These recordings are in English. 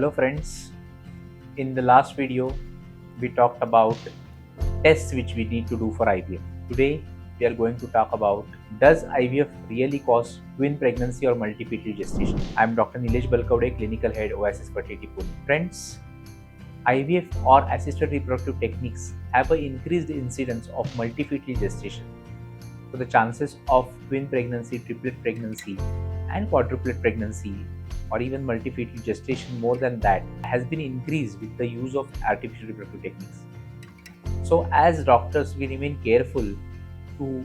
Hello friends, in the last video we talked about tests which we need to do for IVF. Today we are going to talk about, does IVF really cause twin pregnancy or multifetal gestation? I am Dr. Nilesh Balkawade, Clinical Head Oasis Fertility Pune. Friends, IVF or assisted reproductive techniques have an increased incidence of multifetal gestation. So the chances of twin pregnancy, triplet pregnancy and quadruplet pregnancy or even multifetal gestation more than that has been increased with the use of artificial reproductive techniques. So as doctors, we remain careful to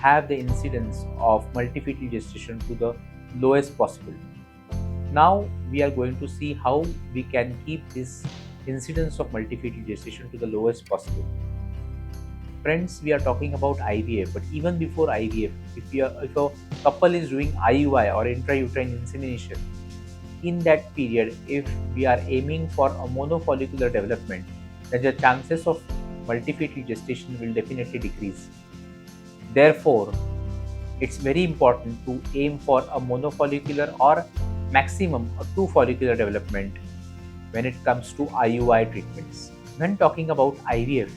have the incidence of multifetal gestation to the lowest possible. Now we are going to see how we can keep this incidence of multifetal gestation to the lowest possible. Friends, we are talking about IVF, but even before IVF, if a couple is doing IUI or intrauterine insemination, in that period, if we are aiming for a monofollicular development, then the chances of multifetal gestation will definitely decrease. Therefore, it's very important to aim for a monofollicular or maximum a two follicular development when it comes to IUI treatments. When talking about IVF,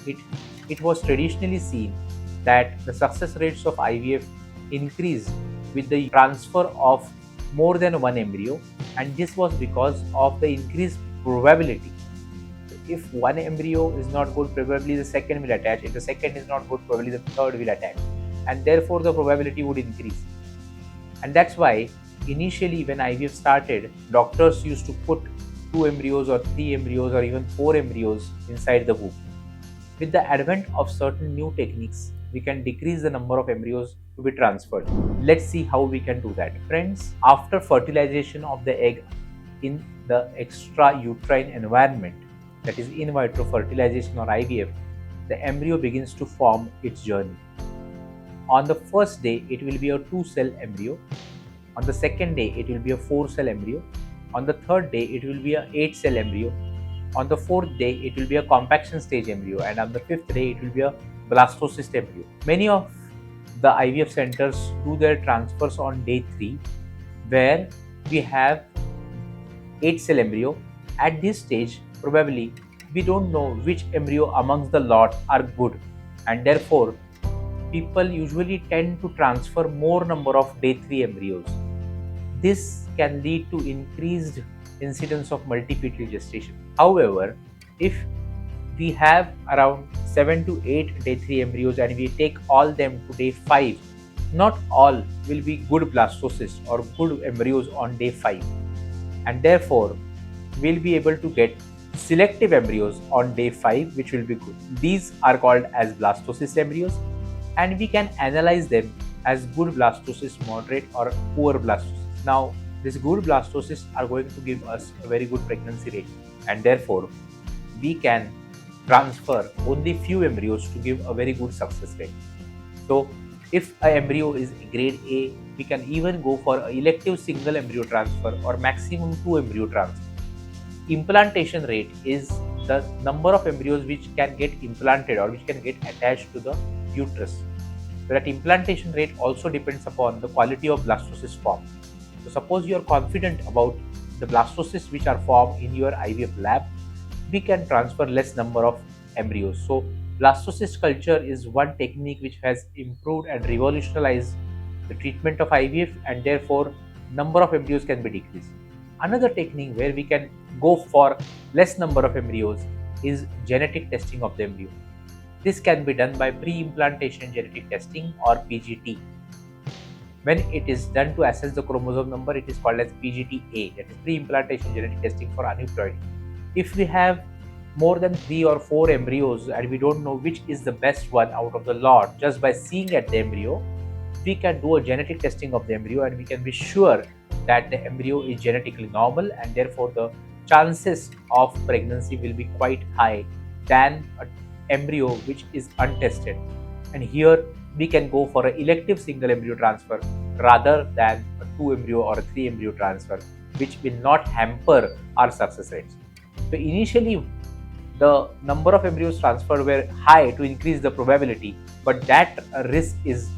it was traditionally seen that the success rates of IVF increased with the transfer of more than one embryo, and this was because of the increased probability. If one embryo is not good, probably the second will attach. If the second is not good, probably the third will attach, and therefore the probability would increase. And that's why initially when IVF started, doctors used to put 2 embryos or 3 embryos or even 4 embryos inside the womb. With the advent of certain new techniques, we can decrease the number of embryos to be transferred. Let's see how we can do that. Friends, after fertilization of the egg in the extrauterine environment, that is in vitro fertilization or IVF, the embryo begins to form its journey. On the first day, it will be a 2-cell embryo. On the second day, it will be a 4-cell embryo. On the third day, it will be a 8-cell embryo. On the fourth day, it will be a compaction stage embryo, and on the fifth day, it will be a blastocyst embryo. Many of the IVF centers do their transfers on day 3, where we have 8-cell embryo. At this stage, probably we don't know which embryo amongst the lot are good, and therefore people usually tend to transfer more number of day 3 embryos. This can lead to increased incidence of multifetal gestation. However, if we have around 7 to 8 day 3 embryos and we take all them to day 5, not all will be good blastocysts or good embryos on day 5, and therefore we'll be able to get selective embryos on day 5 which will be good. These are called as blastocyst embryos, and we can analyze them as good blastocysts, moderate or poor blastocysts. Now, these good blastocysts are going to give us a very good pregnancy rate, and therefore we can transfer only few embryos to give a very good success rate. So if an embryo is grade A, we can even go for an elective single embryo transfer or maximum 2 embryo transfer. Implantation rate is the number of embryos which can get implanted or which can get attached to the uterus. So that implantation rate also depends upon the quality of blastocyst formed. So suppose you are confident about the blastocysts which are formed in your IVF lab, we can transfer less number of embryos. So blastocyst culture is one technique which has improved and revolutionized the treatment of IVF, and therefore number of embryos can be decreased. Another technique where we can go for less number of embryos is genetic testing of the embryo. This can be done by pre-implantation genetic testing or PGT. When it is done to assess the chromosome number, it is called as PGT-A, that is pre-implantation genetic testing for aneuploidy. If we have more than 3 or 4 embryos and we don't know which is the best one out of the lot, just by seeing at the embryo, we can do a genetic testing of the embryo and we can be sure that the embryo is genetically normal, and therefore the chances of pregnancy will be quite high than an embryo which is untested. And here we can go for an elective single embryo transfer rather than a 2 embryo or a 3 embryo transfer, which will not hamper our success rates. So initially the number of embryos transferred were high to increase the probability, but that risk is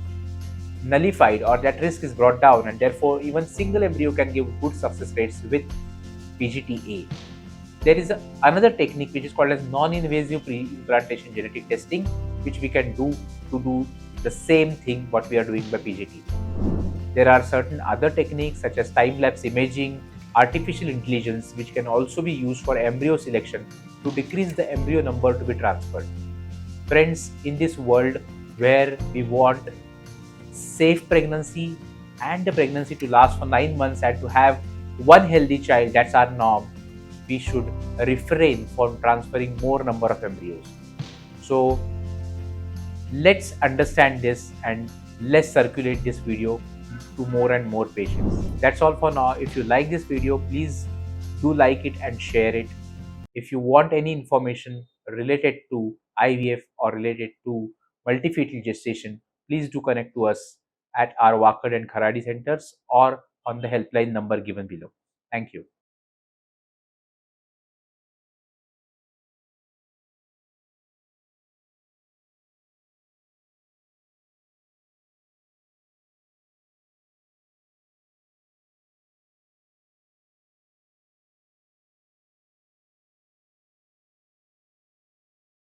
nullified or that risk is brought down, and therefore even single embryo can give good success rates with PGTA. There is another technique which is called as non-invasive pre-implantation genetic testing, which we can do to do the same thing what we are doing by PGT. There are certain other techniques such as time-lapse imaging, artificial intelligence, which can also be used for embryo selection to decrease the embryo number to be transferred. Friends, in this world where we want safe pregnancy and the pregnancy to last for 9 months and to have one healthy child, that's our norm, we should refrain from transferring more number of embryos. So let's understand this and let's circulate this video to more and more patients. That's all for now. If you like this video, please do like it and share it. If you want any information related to IVF or related to multifetal gestation, please do connect to us at our Wakad and Kharadi centers or on the helpline number given below. Thank you.